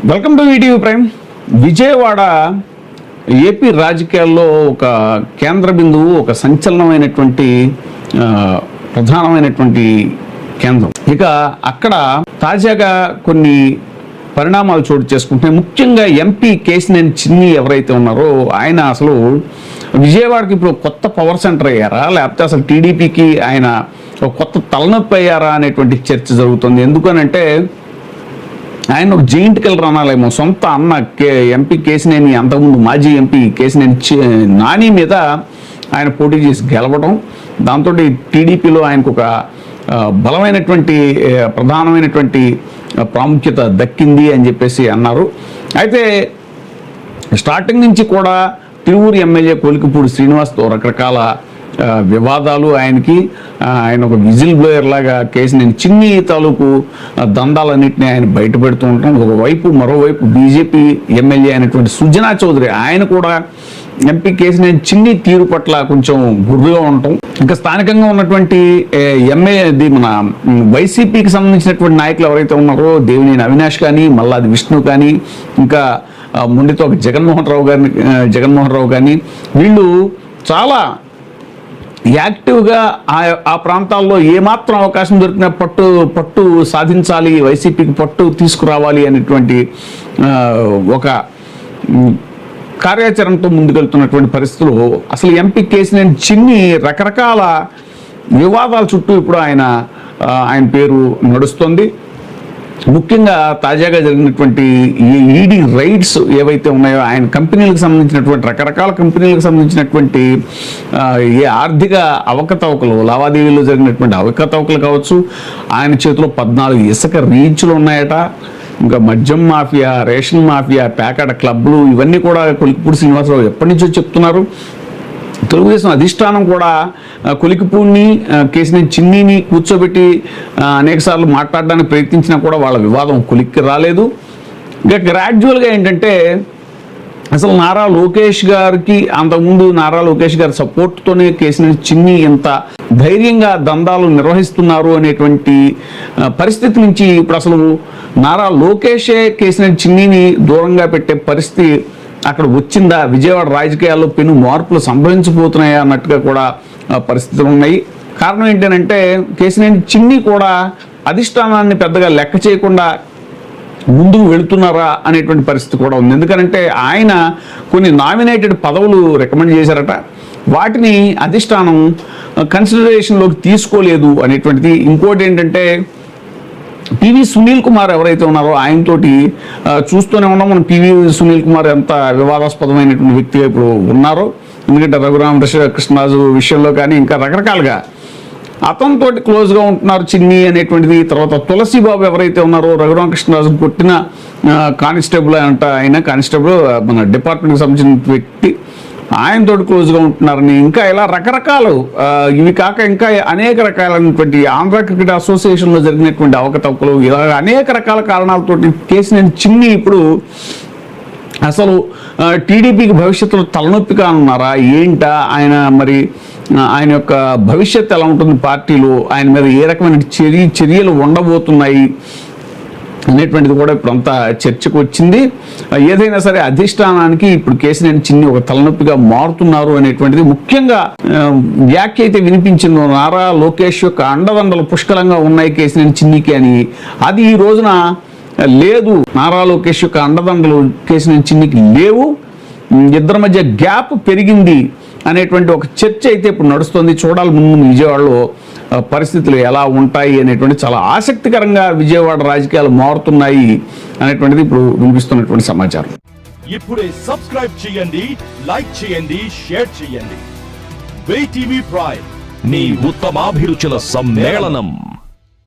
Welcome to ETV prime. Vijayawada AP రాజకీయాల్లో ఒక కేంద్ర బిందువు, ఒక సంచలనమైనటువంటి ప్రధానమైనటువంటి కేంద్రం. ఇక అక్కడ తాజాగా కొన్ని పరిణామాలు చోటు చేసుకుంటున్నాయి. ముఖ్యంగా ఎంపీ కేశినేని చిన్ని ఎవరైతే ఉన్నారో ఆయన అసలు విజయవాడకి ఇప్పుడు కొత్త పవర్ సెంటర్ అయ్యారా, లేకపోతే అసలు టీడీపీకి ఆయన ఒక కొత్త తలనొప్పి అయ్యారా అనేటువంటి చర్చ జరుగుతుంది. ఎందుకనంటే ఆయన ఒక జెయింట్ కిల్లర్ అనాలేమో. సొంత అన్న ఎంపీ కేశినేని, అంతకుముందు మాజీ ఎంపీ కేశినేని నాని మీద ఆయన పోటీ చేసి గెలవడం, దాంతో టీడీపీలో ఆయనకు ఒక బలమైనటువంటి ప్రధానమైనటువంటి ప్రాముఖ్యత దక్కింది అని చెప్పేసి అన్నారు. అయితే స్టార్టింగ్ నుంచి కూడా తిరువూరు ఎమ్మెల్యే కొలికిపూడి శ్రీనివాస్తో రకరకాల వివాదాలు, ఆయన ఒక విజిల్ బ్లోయర్ లాగా కేశినేని చిన్ని తాలూకు దందాలన్నింటినీ ఆయన బయటపెడుతూ ఉంటాం. మరోవైపు బీజేపీ ఎమ్మెల్యే అయినటువంటి సుజనా చౌదరి ఆయన కూడా ఎంపీ కేశినేని చిన్ని తీరు పట్ల కొంచెం గుర్రుగా ఉండటం. ఇంకా స్థానికంగా ఉన్నటువంటి మన వైసీపీకి సంబంధించినటువంటి నాయకులు ఎవరైతే ఉన్నారో దేవినేని అవినాష్ కానీ, మల్లాది విష్ణు కానీ, ఇంకా ముండితో జగన్మోహన్ రావు కానీ వీళ్ళు చాలా యాక్టివ్గా ఆ ప్రాంతాల్లో ఏమాత్రం అవకాశం దొరికినా పట్టు సాధించాలి, వైసీపీకి పట్టు తీసుకురావాలి అనేటువంటి ఒక కార్యాచరణతో ముందుకెళ్తున్నటువంటి పరిస్థితులు. అసలు ఎంపీ కేశినేని చిన్ని రకరకాల వివాదాల చుట్టూ ఇప్పుడు ఆయన పేరు నడుస్తుంది. ముఖ్యంగా తాజాగా జరిగినటువంటి ఈడీ రైడ్స్ ఏవైతే ఉన్నాయో, ఆయన కంపెనీలకు సంబంధించినటువంటి రకరకాల కంపెనీలకు సంబంధించినటువంటి ఆర్థిక అవకతవకలు, లావాదేవీల్లో జరిగినటువంటి అవకతవకలు కావచ్చు, ఆయన చేతిలో 14 ఇసుక రీచ్లు ఉన్నాయట, ఇంకా మద్యం మాఫియా, రేషన్ మాఫియా, ప్యాకెట్ క్లబ్లు, ఇవన్నీ కూడా కొలికిపూడి శ్రీనివాసరావు ఎప్పటి నుంచో చెప్తున్నారు. తెలుగుదేశం అధిష్టానం కూడా కొలికిపూడిని, కేశినేని చిన్నిని కూర్చోబెట్టి అనేకసార్లు మాట్లాడడానికి ప్రయత్నించినా కూడా వాళ్ళ వివాదం కొలిక్కి రాలేదు. ఇంకా గ్రాడ్యువల్గా ఏంటంటే అసలు నారా లోకేష్ గారికి, అంతకుముందు నారా లోకేష్ గారి సపోర్ట్తోనే కేశినేని చిన్ని ఎంత ధైర్యంగా దందాలు నిర్వహిస్తున్నారు అనేటువంటి పరిస్థితి నుంచి ఇప్పుడు అసలు నారా లోకేషే కేశినేని చిన్నిని దూరంగా పెట్టే పరిస్థితి అక్కడ వచ్చిందా, విజయవాడ రాజకీయాల్లో పెను మార్పులు సంభవించబోతున్నాయా అన్నట్టుగా కూడా పరిస్థితులు ఉన్నాయి. కారణం ఏంటంటే కేశినేని చిన్ని కూడా అధిష్టానాన్ని పెద్దగా లెక్క చేయకుండా ముందుకు వెళుతున్నారా అనేటువంటి పరిస్థితి కూడా ఉంది. ఎందుకంటే ఆయన కొన్ని నామినేటెడ్ పదవులు రికమెండ్ చేశారట, వాటిని అధిష్టానం కన్సిడరేషన్లోకి తీసుకోలేదు అనేటువంటిది. ఇంకోటి ఏంటంటే పివి సునీల్ కుమార్ ఎవరైతే ఉన్నారో ఆయనతోటి చూస్తూనే ఉన్నాం మనం. పివి సునీల్ కుమార్ ఎంత వివాదాస్పదమైనటువంటి వ్యక్తిగా ఇప్పుడు ఉన్నారో, ఎందుకంటే రఘురామకృష్ణరాజు విషయంలో కానీ ఇంకా రకరకాలుగా అతనితో క్లోజ్గా ఉంటున్నారు చిన్ని అనేటువంటిది. తర్వాత తులసిబాబు ఎవరైతే ఉన్నారో రఘురామకృష్ణరాజు కొట్టిన కానిస్టేబుల్ కానిస్టేబుల్ మన డిపార్ట్మెంట్కి సంబంధించిన వ్యక్తి, ఆయనతో క్లోజ్గా ఉంటున్నారని, ఇంకా ఇలా రకరకాలు ఇవి కాక ఇంకా అనేక రకాలైనటువంటి ఆంధ్ర క్రికెట్ అసోసియేషన్లో జరిగినటువంటి అవకతవకలు, ఇలా అనేక రకాల కారణాలతోటి కేశినేని చిన్ని ఇప్పుడు అసలు టీడీపీకి భవిష్యత్తులో తలనొప్పిగా ఉన్నారా ఏంటా, ఆయన యొక్క భవిష్యత్తు ఎలా ఉంటుంది, పార్టీలో ఆయన మీద ఏ రకమైన చర్యలు ఉండబోతున్నాయి అనేటువంటిది కూడా ఇప్పుడు అంతా చర్చకు వచ్చింది. ఏదైనా సరే అధిష్టానానికి ఇప్పుడు కేశినేని చిన్ని ఒక తలనొప్పిగా మారుతున్నారు అనేటువంటిది ముఖ్యంగా వ్యాఖ్య అయితే వినిపించిందో, నారా లోకేష్ యొక్క అండదండలు పుష్కలంగా ఉన్నాయి కేశినేని చిన్నికి అని. అది ఈ రోజున లేదు, నారా లోకేష్ యొక్క అండదండలు కేశినేని చిన్నికి లేవు, ఇద్దరి మధ్య గ్యాప్ పెరిగింది అనేటువంటి ఒక చర్చ అయితే ఇప్పుడు నడుస్తుంది. చూడాలి ముందు విజయవాడలో పరిస్థితులు ఎలా ఉంటాయి అనేటువంటి, చాలా ఆసక్తికరంగా విజయవాడ రాజకీయాలు మారుతున్నాయి అనేటువంటిది ఇప్పుడు వినిపిస్తున్నటువంటి సమాచారం. ఇప్పుడే సబ్స్క్రైబ్ చేయండి, లైక్ చేయండి, షేర్ చేయండి. ఈటీవీ ప్రైమ్, నీ ఉత్తమాభిరుచుల సమ్మేళనం.